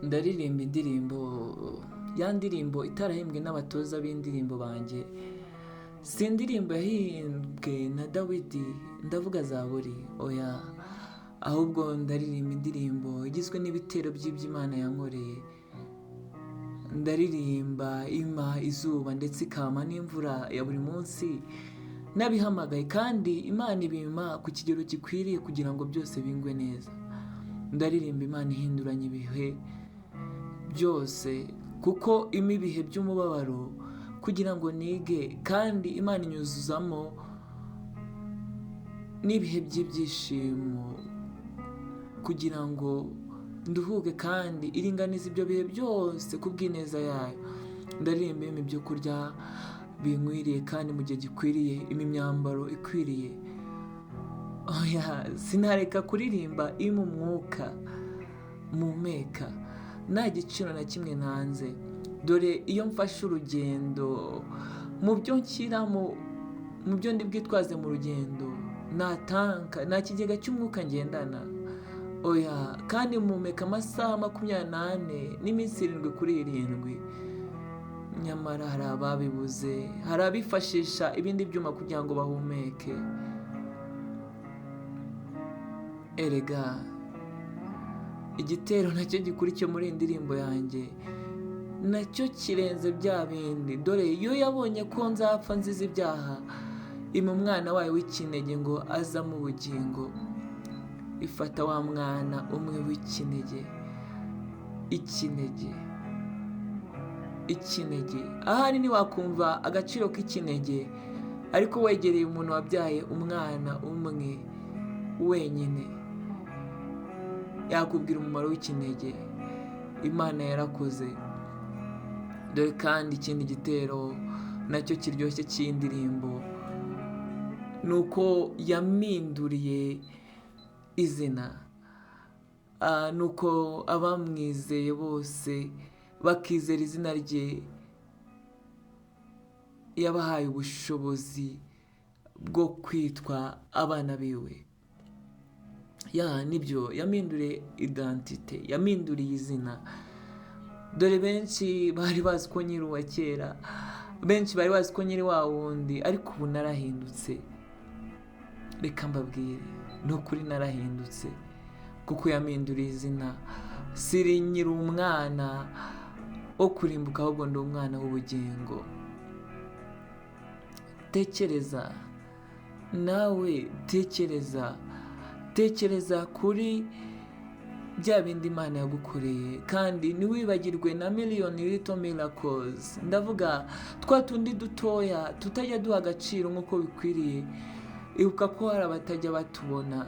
ndaririmba indirimbo, ya ndirimbo itarahimbwe n'abatoza b'indirimbo banjye, si indirimbo yahimbwe na Dawidi ndavuga Zaburi, oya, ahubwo ndaririmba indirimbo igizwe n'ibitero by'iby'Imana yankoreye. Ndaririmba ima izuba ndetse ikama n'imvura ya buri munsi nabihamagaye, kandi Imana ibimpa ku kigero gikwiriye kugira ngo byose bingwe neza. Ndaririmba Imana ihinduranya ibihe byose, kuko ima ibihe by'umubabaro kugira ngo nige, kandi Imana inyuzuzamo n'ibihe by'ibyishimo kugira ngo nduhuke, kandi iringaniza ibyo bihe byose ku bw'ineza yayo. Ndaririmba ima ibyo kurya binkwiriye kandi mu gihe gikwiriye, ima imyambaro ikwiriye. Oya, sinareka kuririmba ima umwuka mpumeka, nta giciro na kimwe nanze. Dore iyo mfashe urugendo, mu byo nshyiramo, mu byo ndi bwitwaze mu rugendo, nta kigega cy'umwuka ngendana. Oya, kandi mpumeka amasaha 24 n'iminsi 7 kuri 7. Nyamara hari ababibuze, hari abifashisha ibindi byuma kugira ngo bahumeke. Erega igitero nacyo gikurikiye muri iyi ndirimbo yanjye, nacyo kirenze bya bindi. Dore iyo yabonye ko nzapfa nzize ibyaha, ima umwana wayo w'ikinege ngo azamo ubugingo. Ifata wa mwana umwe w'ikinege, ikinege. Ahari ntiwakumva agaciro k'ikinege, ariko wegereye umuntu wabyaye umwana umwe wenyine, yakubwira umumaro w'ikinege. Imana yarakoze. Dore kandi ikindi gitero nacyo kiryoshye cy'indirimbo, nuko yampinduriye izina, nuko abamwizeye bose bakizera izina rye, yabahaye ubushobozi bwo kwitwa abana biwe. Nibyo, yampinduriye identite, yampinduriye izina. Dore benshi bari bazi ko nyiri uwa kera, benshi bari bazi ko nyiri wa wundi, ariko ubu narahindutse. Reka mbabwire, ni ukuri narahindutse, kuko yampinduriye izina. Siri nyiri umwana wo kurimbuka, ahubwo ndi umwana w'ubugingo. Tekereza nawe, tekereza kuri bya bindi Imana yagukoreye, kandi ntiwibagirwe na miliyoni little miracles. Ndavuga twa tundi dutoya tutajya duha agaciro nk'uko bikwiriye. Ibuka ko hari abatajya batubona,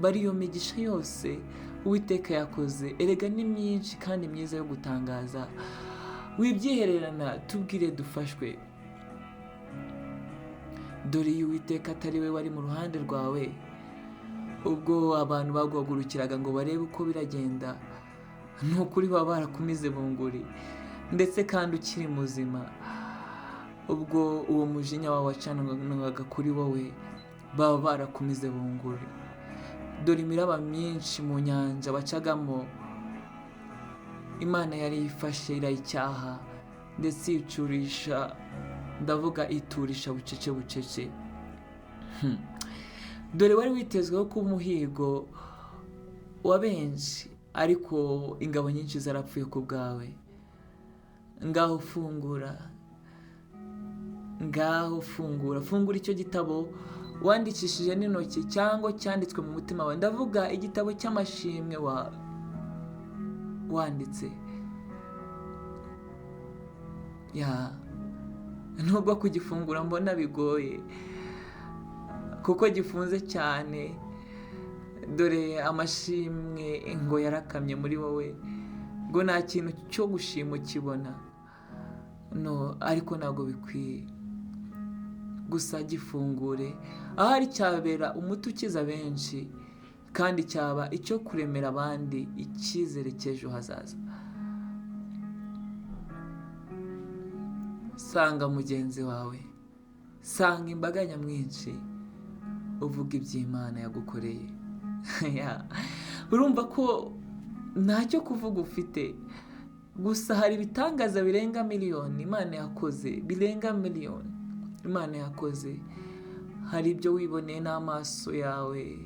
bari iyo migisha yose Uwiteka yakoze. Erega ni myinshi kandi myiza yo gutangaza. Wibyihererana, tubwire dufashwe. Dore iyo Uwiteka atari we wari mu ruhande rwawe, ubwo abantu baguhagurukiraga ngo barebe uko biragenda, ni ukuri baba barakumize bunguri, ndetse kandi ukiri muzima. Ubwo uwo mujinya wawe wacanwaga kuri wowe, baba barakumize bunguri. Dore imiraba myinshi mu nyanja bacagamo, Imana yari ifashe irayicyaha, ndetse icurisha, ndavuga iturisha bucece bucece. Dore wari witezweho kuba umuhigo wa benshi, ariko ingabo nyinshi zarapfuye ku bwawe. Ngaho fungura icyo gitabo wandikishije n'intoki cyangwa cyanditswe mu mutima wawe. Ndavuga igitabo cy'amashimwe wanditse. Nubwo kugifungura mbona bigoye, kuko gifunze cyane. Dore amashimwe ngo yarakamye muri wowe, ngo nta kintu cyo gushima ukibona. Ariko ntabwo bikwiye. Gusa gifungure, ahari cyabera umuti ukiza benshi, kandi cyaba icyo kuremera abandi icyizere cy'ejo hazaza. Sanga mugenzi wawe, sanga imbaga nyamwinshi, uvuga iby'Imana yagukoreye. Urumva ko ntacyo kuvuga ufite. Gusa hari ibitangaza birenga miliyoni Imana yakoze, birenga miliyoni Imana yakoze. Hari ibyo wiboneye n'amaso yawe,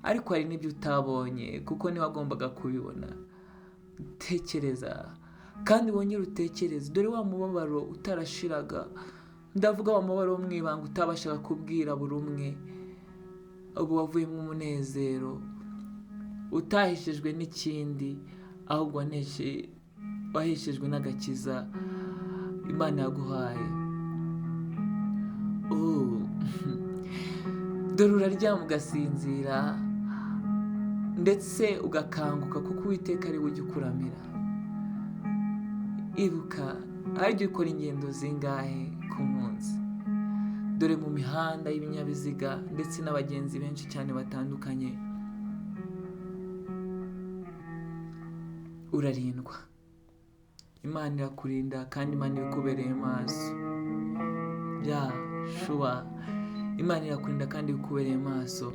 ariko hari n'ibyo utabonye kuko ntiwagombaga kubibona. Tekereza kandi wongere utekereze. Dore wa mubabaro utarashiraga, ndavuga wa mubabaro wo mu ibanga utabashaga kubwira buri umwe, ubu wavuyemo umunezero utahishijwe n'ikindi, ahubwo wahishijwe n'agakiza Imana yaguhaye. Dore uraryama ugasinzira ndetse ugakanguka kuko Uwiteka ari we ujya ukuramira. Ibuka, aribyo ukora ingendo zingahe ku munsi? Dore mu mihanda y'ibinyabiziga ndetse n'abagenzi benshi cyane batandukanye, urarindwa. Imana irakurinda kandi Imana ikubereye maso. Shuwa, Imana irakurinda kandi ikubereye maso.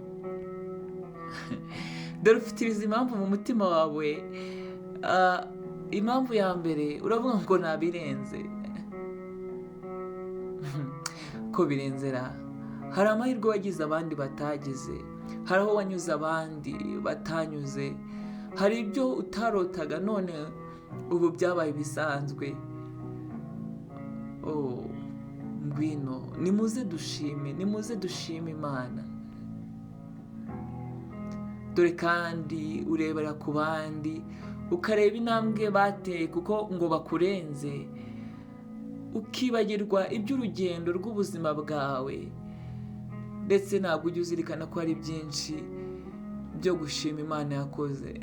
Dore ufite izi impamvu mu mutima wawe. Impamvu ya mbere uravuga ngo nabirenze. Ko birenzera, hari amahirwe wagize abandi batagize, hari aho wanyuze abandi batanyuze, hari ibyo utarotaga none ubu byabaye bisanzwe. Ngwino, nimuze dushime Imana. Dore kandi urebera ku bandi, ukareba intambwe bateye kuko ngo bakurenze, ukibagirwa iby'urugendo rw'ubuzima bwawe, ndetse ntabwo ujya uzirikana ko hari byinshi byo gushima Imana yakoze.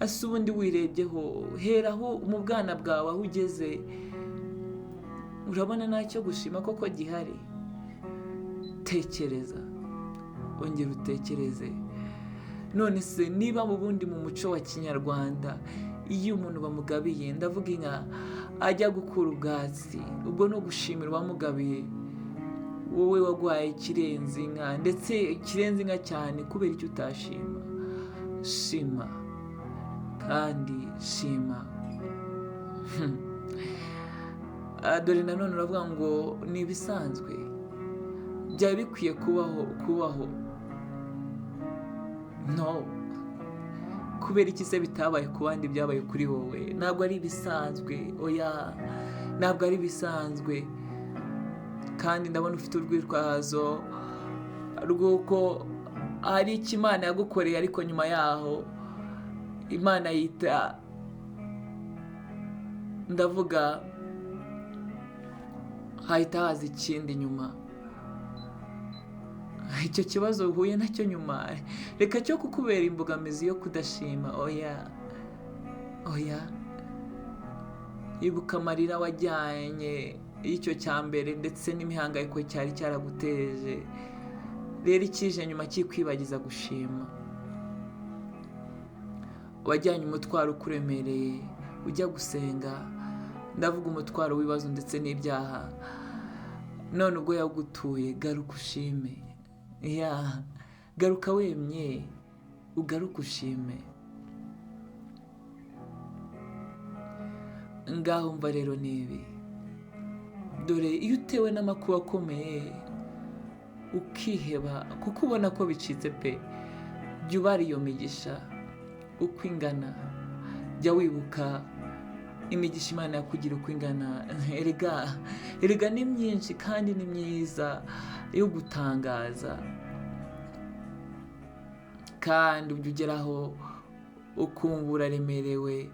Ase ubundi wirebyeho, heraho mu bwana bwawe aho ugeze, urabona ntacyo gushima koko gihari? Tekereza, ongera utekereze. None se niba mu bundi mu muco wa Kinyarwanda, iyo umuntu bamugabiye, ndavuga inka, ajya gukura ubwatsi, ubwo no gushimira uwamugabiye, wowe wagwaye ikirenze inka, ndetse ikirenze inka cyane, kubera icyo utashima. Shima kandi shima. Dore nanone uravuga ngo ni ibisanzwe, byari bikwiye kubaho. No, kubera iki se bitabaye ku bandi byabaye kuri wowe? Ntabwo ari ibisanzwe. Oya, ntabwo ari ibisanzwe. Kandi ndabona ufite urwitwazo rw'uko hari icyo Imana yagukoreye, ariko nyuma yaho Imana yita, ndavuga hahita haza ikindi nyuma. Icyo kibazo uhuye nacyo nyuma, reka cyo kukubera imbogamizi yo kudashima. Oya, ibuka amarira wajyanye y'icyo cya mbere ndetse n'imihangayiko cyari cyaraguteje. Rero ikije nyuma kikwibagiza gushima. Wajyanye umutwaro ukuremereye ujya gusenga, ndavuga umutwaro w'ibibazo ndetse n'ibyaha. None ubwo yagutuye, garuka ushime. Garuka wemye, ugaruka ushime. Ngaho mva rero nibi. Dore iyo utewe n'amakuba akomeye ukiheba kuko ubona ko bicitse pe, jya ubara iyo migisha uko ingana. Jya wibuka imigisha Imana yakugira uko ingana. Erega ni myinshi kandi ni myiza yo gutangaza. Kandi ujya ugeraho ukumva uraremerewe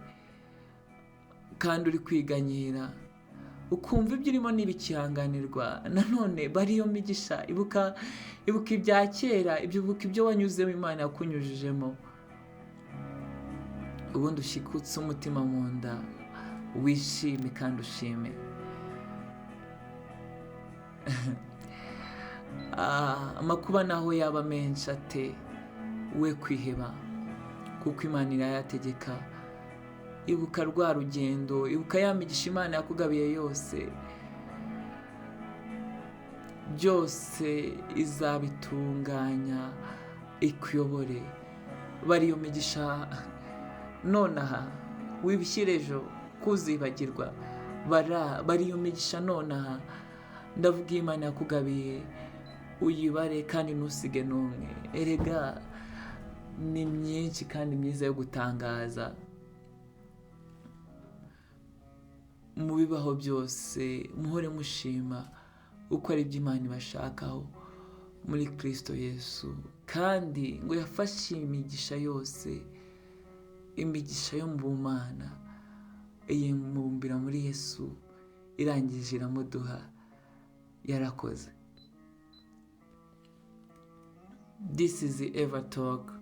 kandi uri kwiganyira, ukumva ibyo urimo ntibikihanganirwa. Nanone bari iyo migisha. Ibuka ibya kera, ibuka ibyo wanyuzemo Imana yakunyujijemo, ubundi ushikutse umutima mu nda, wishime kandi ushime. Amakuba naho yaba menshi ate, we kwiheba kuko Imana irayategeka. Ibuka rwa rugendo, ibuka ya migisha Imana yakugabiye yose, byose izabitunganya ikuyobore. Bari iyo migisha nonaha, wibishyire ejo kuzibagirwa. Bari iyo migisha nonaha, ndavuga Imana yakugabiye, uyibare kandi ntusige n'umwe. Erega ni myinshi kandi myiza yo gutangaza. Mu bibaho byose muhore mushima uko ari byo Imana ibashakaho muri Kristo Yesu, kandi ngo yafashe imigisha yose, imigisha yo mu Bumana iyimubumbira muri Yesu, irangije iramuduha. Yarakoze. This is Eva Talk.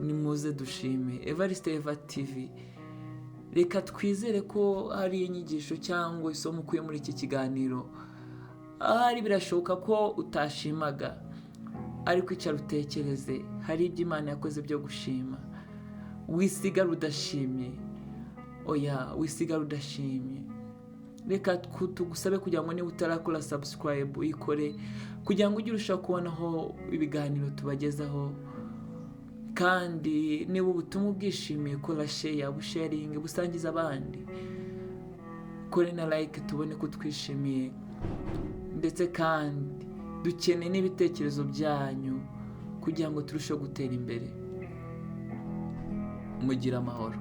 Nimuze dushime. Evariste Eva TV. Reka twizere ko hari inyigisho cyangwa isomo ukuye muri iki kiganiro. Ahari birashoboka ko utashimaga, ariko icara utekereze, hari ibyo Imana yakoze byo gushima. Wisigara udashimye. Oya, wisigara udashimye. Reka tugusabe kugira ngo niba utarakora subscribe uyikore, kugira ngo ujye urushaho kubonaho ibiganiro tubagezaho. Kandi niba ubutumwa ubwishimiye, kora share, busharinge, busangiza abandi. Kore na like tubone ko twishimiye. Ndetse kandi dukeneye n'ibitekerezo byanyu kugira ngo turusheho gutera imbere. Mugira amahoro.